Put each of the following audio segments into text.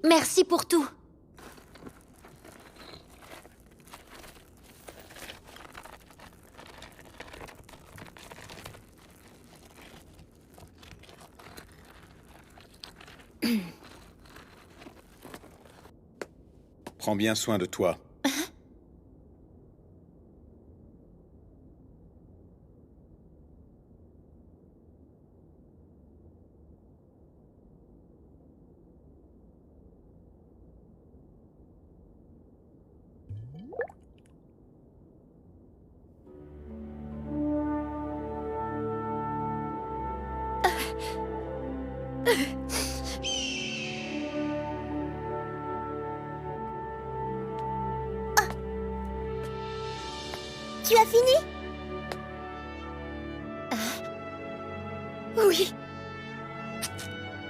Merci pour tout. Prends bien soin de toi. Tu as fini? Oui.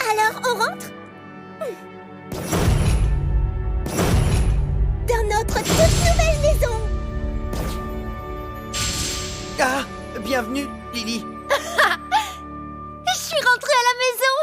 Alors, on rentre? Dans notre toute nouvelle maison! Ah, bienvenue, Lily. Je suis rentrée à la maison.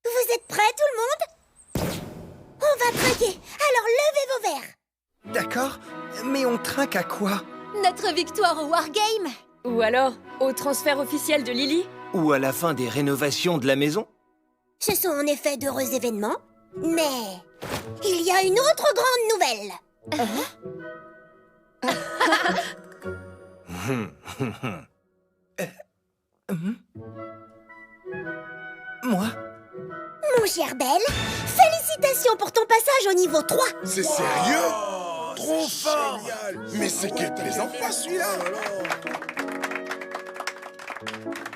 Vous êtes prêts, tout le monde? On va trinquer, alors levez vos verres! D'accord, mais on trinque à quoi? Notre victoire au Wargame. Ou alors, au transfert officiel de Lily? Ou à la fin des rénovations de la maison? Ce sont en effet d'heureux événements, mais il y a une autre grande nouvelle! Moi? Mon cher Belle, félicitations pour ton passage au niveau 3! C'est sérieux? Trop fort! Mais c'est quel plaisantin celui-là!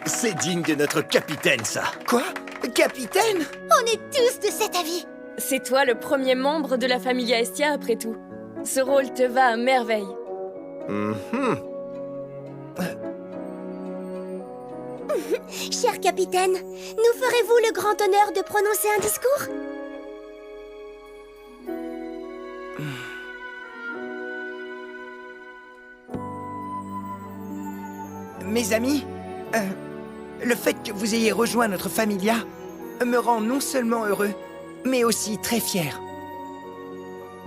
C'est digne de notre capitaine, ça. Quoi? Capitaine? On est tous de cet avis! C'est toi le premier membre de la Familia Estia, après tout. Ce rôle te va à merveille. Cher capitaine, nous ferez-vous le grand honneur de prononcer un discours? Mes amis, le fait que vous ayez rejoint notre Familia me rend non seulement heureux, mais aussi très fier.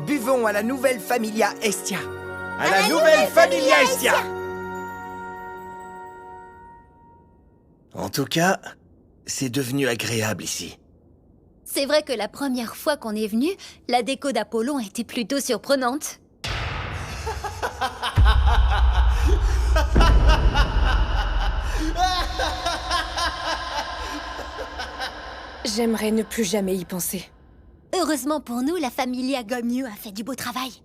Buvons à la nouvelle Familia Estia. À la nouvelle Familia Estia! En tout cas, c'est devenu agréable ici. C'est vrai que la première fois qu'on est venu, la déco d'Apollon était plutôt surprenante. J'aimerais ne plus jamais y penser. Heureusement pour nous, la Familia Gommieux a fait du beau travail.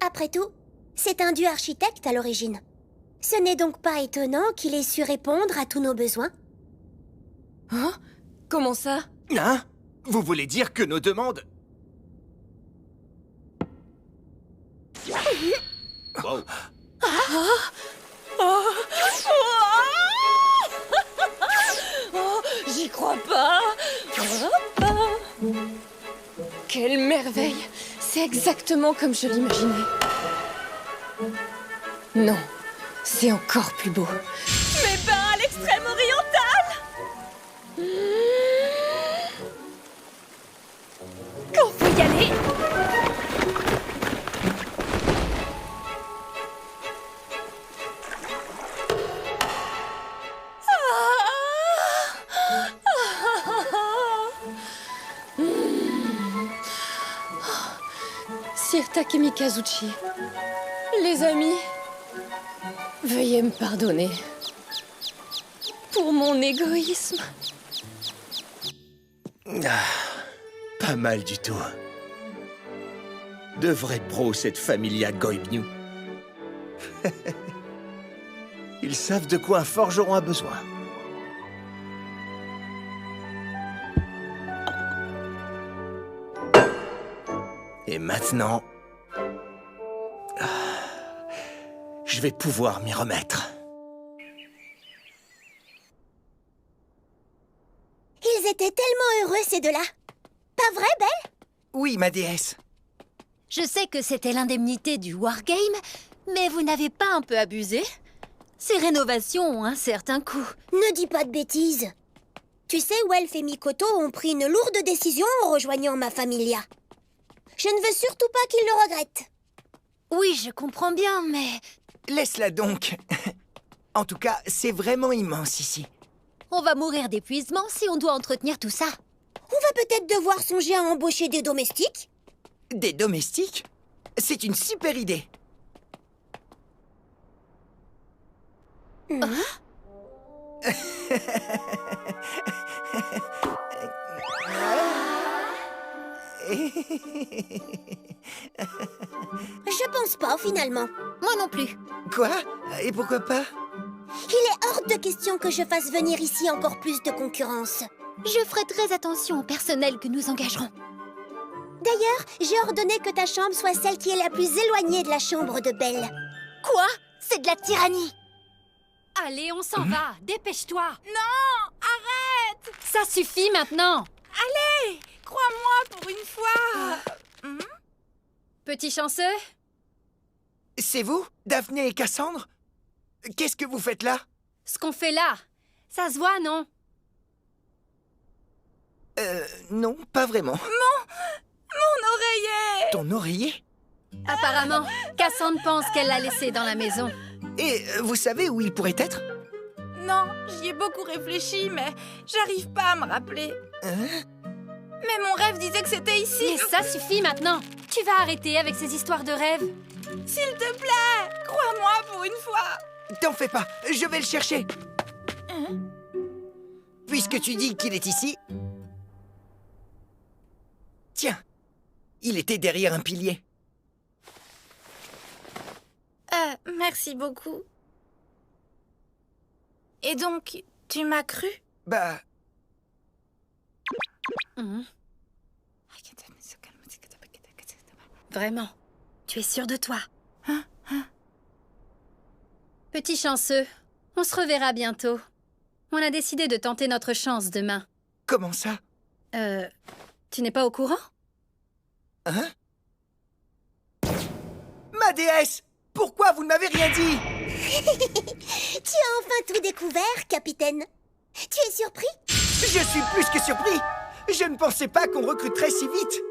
Après tout, c'est un dieu architecte à l'origine. Ce n'est donc pas étonnant qu'il ait su répondre à tous nos besoins. Hein? Comment ça? Hein? Vous voulez dire que nos demandes... Wow. Oh, j'y crois pas. Quelle merveille! C'est exactement comme je l'imaginais. Non, c'est encore plus beau. Mes bains à l'extrême oriental! Qu'on peut y aller? Sir Takemi Kazuchi, les amis, veuillez me pardonner pour mon égoïsme. Pas mal du tout. De vrais pros, cette familia Goibnu. Ils savent de quoi un forgeron a besoin. Et maintenant... je vais pouvoir m'y remettre. Ils étaient tellement heureux, ces deux-là. Pas vrai, Belle? Oui, ma déesse. Je sais que c'était l'indemnité du Wargame, mais vous n'avez pas un peu abusé? Ces rénovations ont un certain coût. Ne dis pas de bêtises. Tu sais, Welf et Mikoto ont pris une lourde décision en rejoignant ma familia. Je ne veux surtout pas qu'ils le regrettent. Oui, je comprends bien, mais... Laisse-la donc. En tout cas, c'est vraiment immense ici. on va mourir d'épuisement si on doit entretenir tout ça. On va peut-être devoir songer à embaucher des domestiques. Des domestiques? C'est une super idée. Je pense pas, finalement. Moi non plus. Quoi? Et pourquoi pas? Il est hors de question que je fasse venir ici encore plus de concurrence. Je ferai très attention au personnel que nous engagerons. D'ailleurs, j'ai ordonné que ta chambre soit celle qui est la plus éloignée de la chambre de Belle. Quoi? C'est de la tyrannie! Allez, on s'en va. Dépêche-toi. Non, arrête! Ça suffit maintenant! Allez, crois-moi pour une fois. Petit chanceux? C'est vous, Daphné et Cassandre? Qu'est-ce que vous faites là? Ce qu'on fait là, ça se voit, non? Non, pas vraiment. Mon oreiller! Ton oreiller? Apparemment, Cassandre pense qu'elle l'a laissé dans la maison. Et vous savez où il pourrait être? Non, j'y ai beaucoup réfléchi, mais j'arrive pas à me rappeler. Mais mon rêve disait que c'était ici. Mais ça suffit maintenant. Tu vas arrêter avec ces histoires de rêves. S'il te plaît, crois-moi pour une fois. T'en fais pas, je vais le chercher. Puisque tu dis qu'il est ici... Tiens, il était derrière un pilier. Merci beaucoup. Et donc, tu m'as cru? Bah, Vraiment. Tu es sûr de toi? Petit chanceux, on se reverra bientôt. On a décidé de tenter notre chance demain. comment ça? Tu n'es pas au courant? Hein? Ma déesse! Pourquoi vous ne m'avez rien dit? Tu as enfin tout découvert, capitaine. Tu es surpris? Je suis plus que surpris! Je ne pensais pas qu'on recruterait si vite!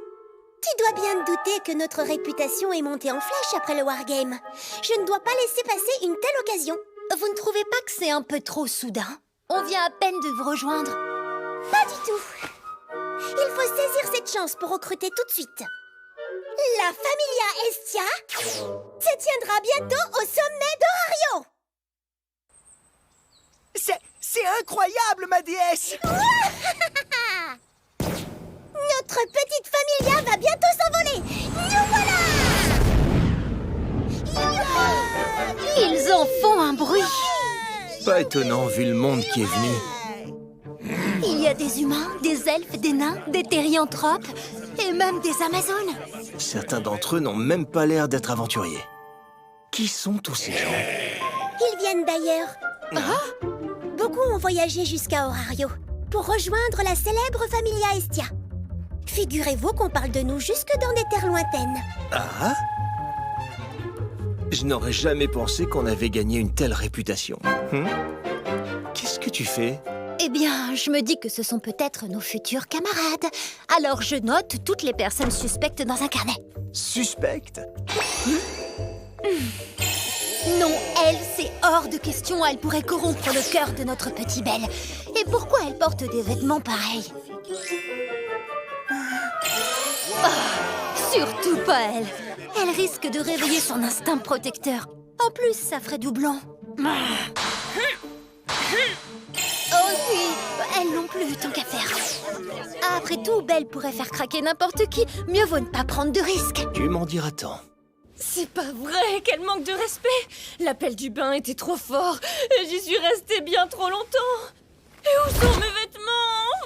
Tu dois bien te douter que notre réputation est montée en flèche après le Wargame. Je ne dois pas laisser passer une telle occasion. Vous ne trouvez pas que c'est un peu trop soudain? On vient à peine de vous rejoindre. Pas du tout. Il faut saisir cette chance pour recruter tout de suite. La Familia Estia se tiendra bientôt au sommet d'Orario. C'est incroyable, ma déesse! Notre petite Familia va bientôt s'envoler. Nous voilà! Ils en font un bruit! Pas étonnant vu le monde qui est venu. Il y a des humains, des elfes, des nains, des thérianthropes et même des amazones. Certains d'entre eux n'ont même pas l'air d'être aventuriers. Qui sont tous ces gens? Ils viennent d'ailleurs. Beaucoup ont voyagé jusqu'à Orario pour rejoindre la célèbre Familia Estia. Figurez-vous qu'on parle de nous jusque dans des terres lointaines. Ah? Je n'aurais jamais pensé qu'on avait gagné une telle réputation. Qu'est-ce que tu fais? Eh bien, je me dis que ce sont peut-être nos futurs camarades. Alors je note toutes les personnes suspectes dans un carnet. Suspecte? Non, elle, c'est hors de question. Elle pourrait corrompre le cœur de notre petit Belle. Et pourquoi elle porte des vêtements pareils? Surtout pas elle. Elle risque de réveiller son instinct protecteur. En plus, ça ferait doublon. Oh oui, elle non plus, tant qu'à faire. Après tout, Belle pourrait faire craquer n'importe qui. Mieux vaut ne pas prendre de risques. Tu m'en diras tant. C'est pas vrai, quel manque de respect! L'appel du bain était trop fort et j'y suis restée bien trop longtemps. Et où sont mes vêtements?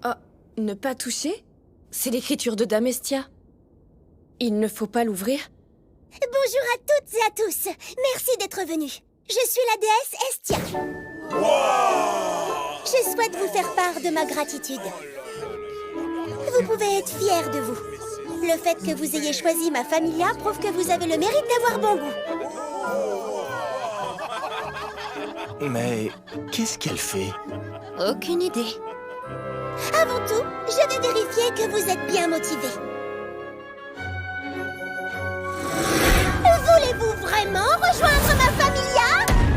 Ah, ne pas toucher? C'est l'écriture de Dame Estia. Il ne faut pas l'ouvrir? Bonjour à toutes et à tous. Merci d'être venus. Je suis la déesse Estia. Je souhaite vous faire part de ma gratitude. Vous pouvez être fiers de vous. Le fait que vous ayez choisi ma familia prouve que vous avez le mérite d'avoir bon goût. Mais qu'est-ce qu'elle fait? Aucune idée. Avant tout, je vais vérifier que vous êtes bien motivés. Voulez-vous vraiment rejoindre ma familia?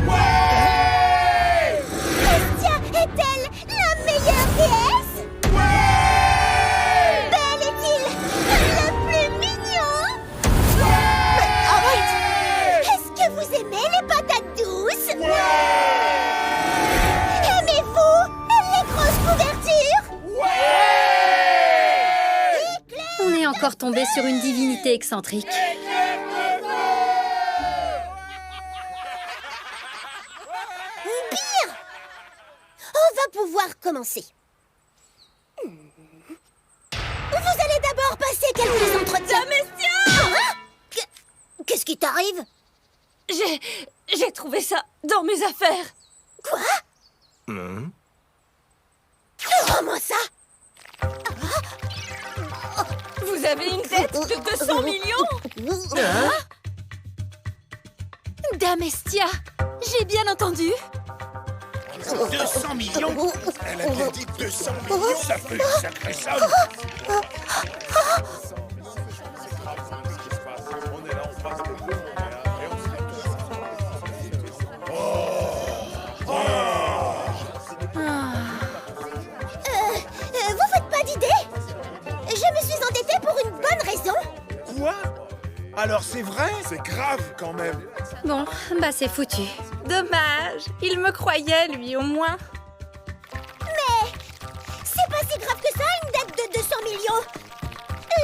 Ouais! Estia est-elle la meilleure déesse? Ouais! Belle est-il le plus mignon? Ouais! Mais arrête! Est-ce que vous aimez les patates douces? Ouais! Aimez-vous les grosses couvertures? Ouais! On est encore tombé sur une divinité excentrique. Pouvoir commencer. Vous allez d'abord passer quelques entretiens. Dame Estia! Qu'est-ce qui t'arrive? J'ai trouvé ça dans mes affaires. Quoi? Rends-moi ça. Vous avez une dette de 200 millions? Dame Estia, j'ai bien entendu. 200 millions? Elle a bien dit 200 millions? Ça fait une sacrée somme. Vous faites pas d'idée? Je me suis endettée pour une bonne raison. Quoi? Alors c'est vrai? C'est grave quand même. Bon, bah c'est foutu. Dommage. Il me croyait, lui, au moins. Mais c'est pas si grave que ça, une dette de 200 millions.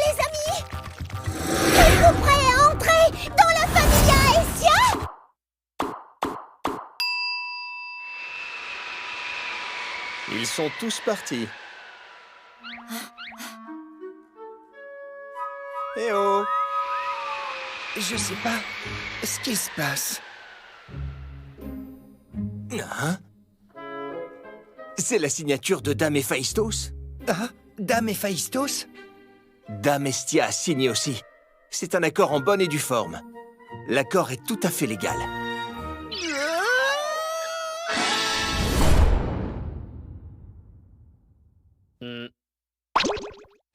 Les amis, êtes-vous prêts à entrer dans la familia Estia? Ils sont tous partis. Eh oh! Je sais pas ce qui se passe. Hein? C'est la signature de Dame Héphaïstos? Ah, Dame Héphaïstos? Dame Estia a signé aussi. C'est un accord en bonne et due forme. L'accord est tout à fait légal.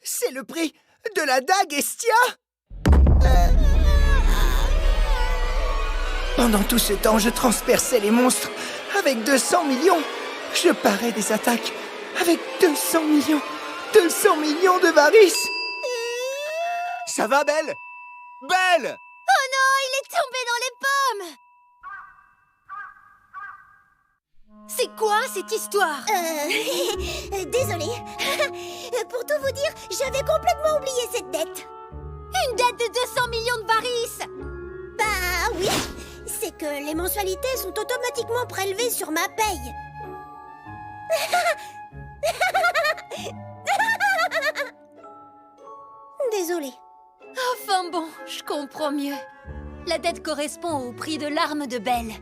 C'est le prix de la dague Estia? Pendant tout ce temps, je transperçais les monstres avec 200 millions. Je parais des attaques avec 200 millions. 200 millions de varices. Ça va, Belle? Belle! Oh non, il est tombé dans les pommes! C'est quoi cette histoire? Désolée. Pour tout vous dire, j'avais complètement oublié cette dette. Une dette de 200 millions de varices! Bah oui, c'est que les mensualités sont automatiquement prélevées sur ma paye. Désolée. Enfin bon, je comprends mieux. La dette correspond au prix de l'arme de Belle.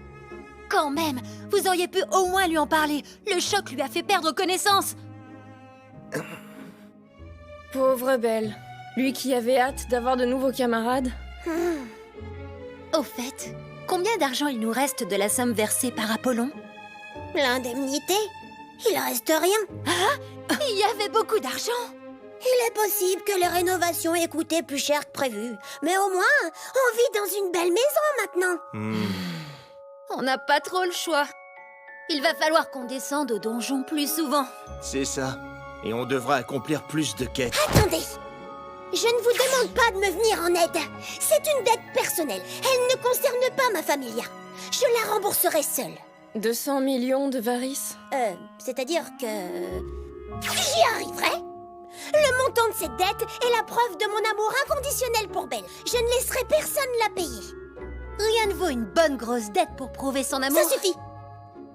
Quand même, vous auriez pu au moins lui en parler. Le choc lui a fait perdre connaissance. Pauvre Belle. Lui qui avait hâte d'avoir de nouveaux camarades. Au fait, combien d'argent il nous reste de la somme versée par Apollon? L'indemnité? Il reste rien. Il y avait beaucoup d'argent. Il est possible que les rénovations aient coûté plus cher que prévu. Mais au moins, on vit dans une belle maison maintenant. On n'a pas trop le choix. Il va falloir qu'on descende au donjon plus souvent. C'est ça. Et on devra accomplir plus de quêtes. Attendez! Je ne vous demande pas de me venir en aide. C'est une dette personnelle. Elle ne concerne pas ma familia. Je la rembourserai seule. 200 millions de varices. C'est-à-dire que... J'y arriverai. Le montant de cette dette est la preuve de mon amour inconditionnel pour Belle. Je ne laisserai personne la payer. Rien ne vaut une bonne grosse dette pour prouver son amour. Ça suffit.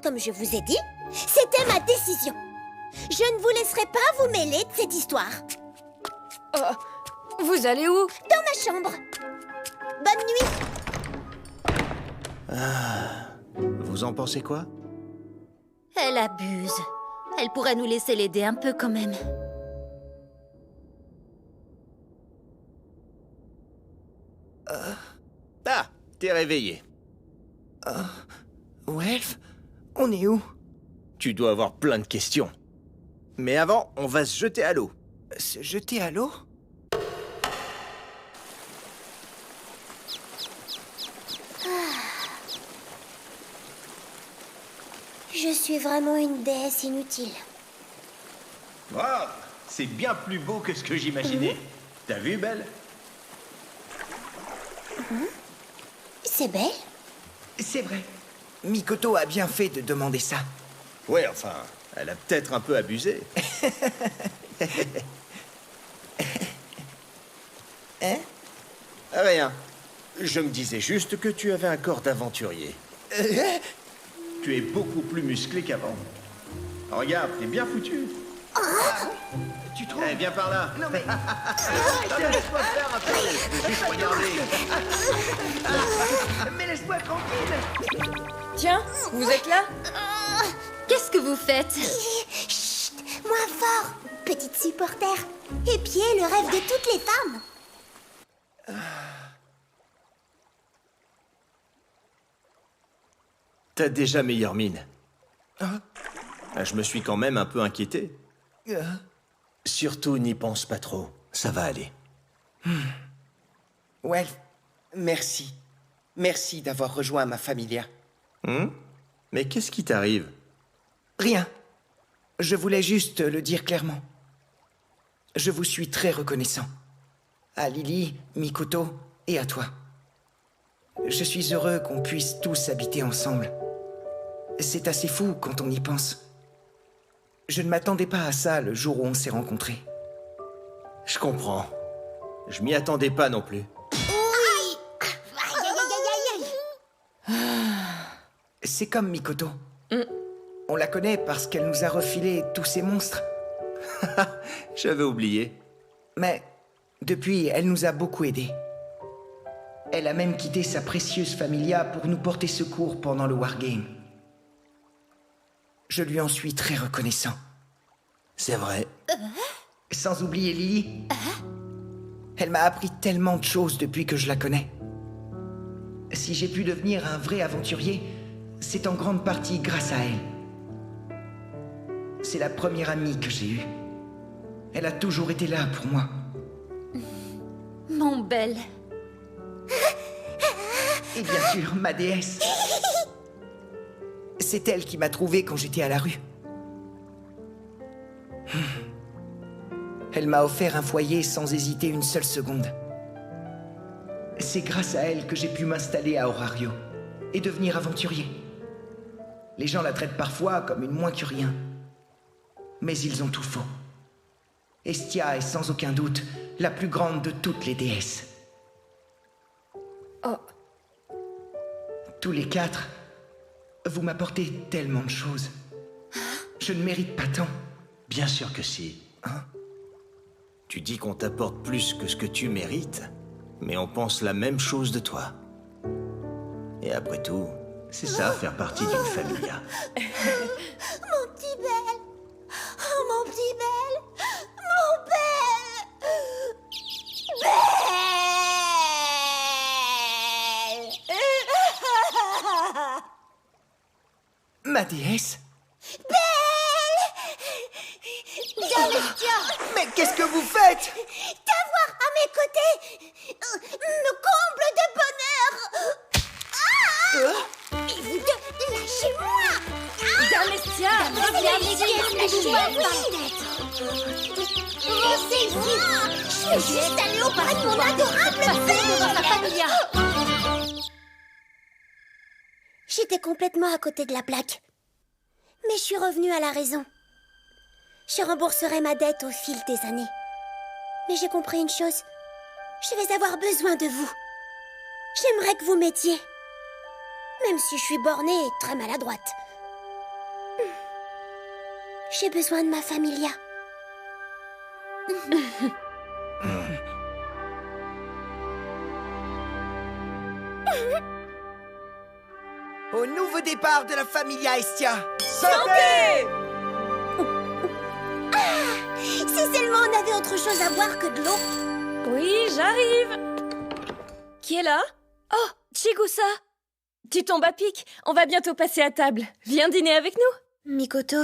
Comme je vous ai dit, c'était ma décision. Je ne vous laisserai pas vous mêler de cette histoire. Vous allez où? Dans ma chambre. Bonne nuit. Vous en pensez quoi? Elle abuse. Elle pourrait nous laisser l'aider un peu quand même. Ah, t'es réveillé. Welf, on est où? Tu dois avoir plein de questions. Mais avant, on va se jeter à l'eau. Se jeter à l'eau? Je suis vraiment une déesse inutile. Waouh, c'est bien plus beau que ce que j'imaginais. T'as vu, Belle? C'est Belle? C'est vrai. Mikoto a bien fait de demander ça. Ouais, enfin, elle a peut-être un peu abusé. Hein? Rien. Je me disais juste que tu avais un corps d'aventurier. Tu es beaucoup plus musclé qu'avant. Regarde, t'es bien foutu. Tu trouves? Eh, viens par là. Non mais... Laisse-moi faire un peu. Je veux juste regarder. Mais laisse-moi tranquille! Tiens, vous êtes là? Qu'est-ce que vous faites? Chut! Moins fort, petite supporter. Épier le rêve de toutes les femmes. T'as déjà meilleure mine. Ah, je me suis quand même un peu inquiété. Surtout, n'y pense pas trop. Ça va aller. Welf, merci. Merci d'avoir rejoint ma familia. Mais qu'est-ce qui t'arrive? Rien. Je voulais juste le dire clairement. Je vous suis très reconnaissant. À Lily, Mikoto et à toi. Je suis heureux qu'on puisse tous habiter ensemble. C'est assez fou quand on y pense. Je ne m'attendais pas à ça le jour où on s'est rencontrés. Je comprends. Je m'y attendais pas non plus. Aïe, aïe, aïe, aïe, aïe. C'est comme Mikoto. On la connaît parce qu'elle nous a refilé tous ces monstres. J'avais oublié. Mais depuis, elle nous a beaucoup aidés. Elle a même quitté sa précieuse familia pour nous porter secours pendant le Wargame. Je lui en suis très reconnaissant. C'est vrai. Sans oublier Lily. Elle m'a appris tellement de choses depuis que je la connais. Si j'ai pu devenir un vrai aventurier, c'est en grande partie grâce à elle. C'est la première amie que j'ai eue. Elle a toujours été là pour moi. Mon Belle. Et bien sûr, ma déesse. C'est elle qui m'a trouvé quand j'étais à la rue. Elle m'a offert un foyer sans hésiter une seule seconde. C'est grâce à elle que j'ai pu m'installer à Horario et devenir aventurier. Les gens la traitent parfois comme une moins que rien. Mais ils ont tout faux. Estia est sans aucun doute la plus grande de toutes les déesses. Oh. Tous les quatre, vous m'apportez tellement de choses. Je ne mérite pas tant. Bien sûr que si. Tu dis qu'on t'apporte plus que ce que tu mérites? mais on pense la même chose de toi. Et après tout, c'est ça, faire partie d'une familia. Mon petit Belle. Oh, mon petit Belle. Mon Belle. Belle. Ma déesse? Domestia, Mais qu'est-ce que vous faites? t'avoir à mes côtés me comble de bonheur. Et vous deux, lâchez-moi. Domestia, Reviens ici, lâchez-moi par tête. Restez ici. Je vais juste aller auprès de mon adorable Belle. J'étais complètement à côté de la plaque. Mais je suis revenue à la raison. Je rembourserai ma dette au fil des années. Mais j'ai compris une chose. Je vais avoir besoin de vous. J'aimerais que vous m'aidiez. Même si je suis bornée et très maladroite. J'ai besoin de ma familia. Au nouveau départ de la Familia Estia. santé! Si seulement on avait autre chose à boire que de l'eau. Oui, j'arrive. Qui est là? Oh, Chigusa. Tu tombes à pic. On va bientôt passer à table. Viens dîner avec nous. Mikoto.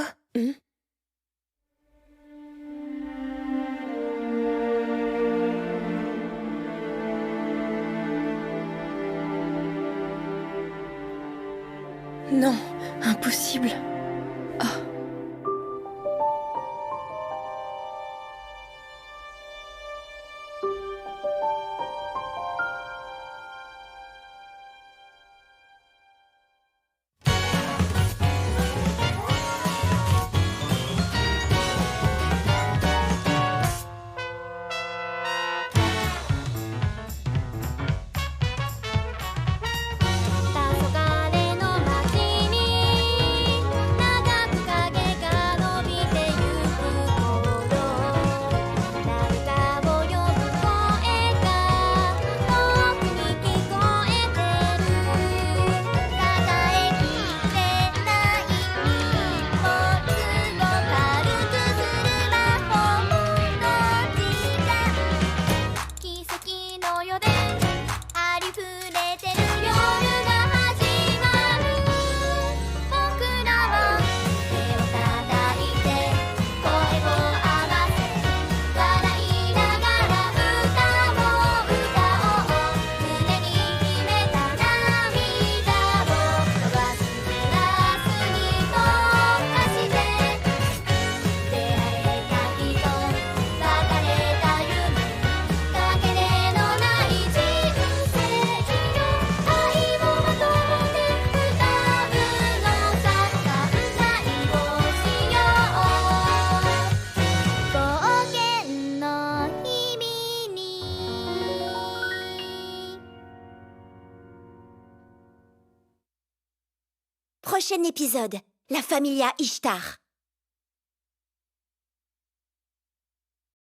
Non, impossible. Ah. Prochain épisode, la Familia Ishtar.